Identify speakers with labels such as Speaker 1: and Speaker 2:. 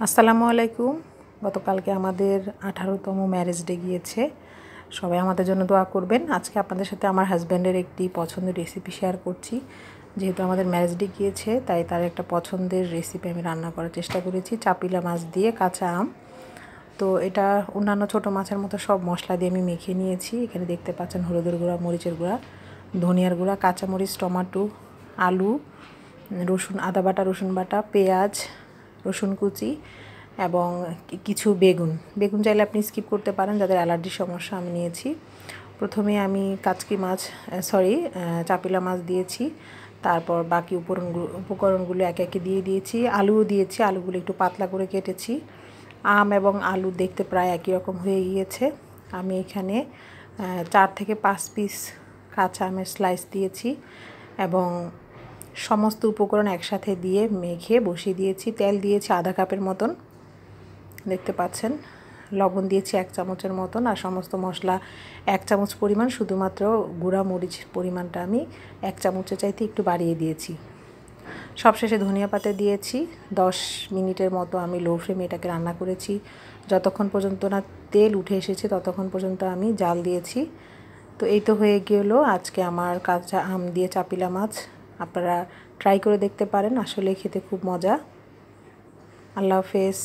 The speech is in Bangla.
Speaker 1: আসসালামু আলাইকুম। গতকালকে আমাদের 18তম ম্যারেজ ডে গিয়েছে। সবাই আমাদের জন্য দোয়া করবেন। আজকে আপনাদের সাথে আমার হাজব্যান্ডের একটি পছন্দের রেসিপি শেয়ার করছি। যেহেতু আমাদের ম্যারেজ ডে গিয়েছে তাই তার একটা পছন্দের রেসিপি আমি রান্না করার চেষ্টা করেছি, চাপিলা মাছ দিয়ে কাঁচা আম। তো এটা অন্যান্য ছোটো মাছের মতো সব মশলা দিয়ে আমি মেখে নিয়েছি। এখানে দেখতে পাচ্ছেন হলুদের গুঁড়া, মরিচের গুঁড়া, ধনিয়ার গুঁড়া, কাঁচামরিচ, টমেটো, আলু, রসুন, আদা বাটা, রসুন বাটা, পেঁয়াজ, রসুন কুচি এবং কিছু বেগুন চাইলে আপনি স্কিপ করতে পারেন যাদের অ্যালার্জির সমস্যা। আমি নিয়েছি। প্রথমে আমি চাপিলা মাছ দিয়েছি। তারপর বাকি উপকরণগুলো একে একে দিয়ে দিয়েছি। আলুও দিয়েছি, আলুগুলো একটু পাতলা করে কেটেছি। আম এবং আলু দেখতে প্রায় একই রকম হয়ে গিয়েছে। আমি এখানে 4 থেকে 5 পিস কাঁচা আমের স্লাইস দিয়েছি এবং সমস্ত উপকরণ একসাথে দিয়ে মেখে বসিয়ে দিয়েছি। তেল দিয়েছি আধা কাপের মতন, দেখতে পাচ্ছেন। লবণ দিয়েছি 1 চামচের মতন, আর সমস্ত মশলা 1 চামচ পরিমাণ। শুধুমাত্র গুঁড়া মরিচ পরিমাণটা আমি 1 চামচের চাইতে একটু বাড়িয়ে দিয়েছি। সবশেষে ধনিয়া পাতা দিয়েছি। 10 মিনিটের মতো আমি লো ফ্লেমে এটাকে রান্না করেছি। যতক্ষণ পর্যন্ত না তেল উঠে এসেছে ততক্ষণ পর্যন্ত আমি জাল দিয়েছি। তো এই তো হয়ে গেল আজকে আমার কাঁচা আম দিয়ে চাপিলা মাছ। আপনারা ট্রাই করে দেখতে পারেন, আসলে খেতে খুব মজা। আল্লাহ হাফেজ।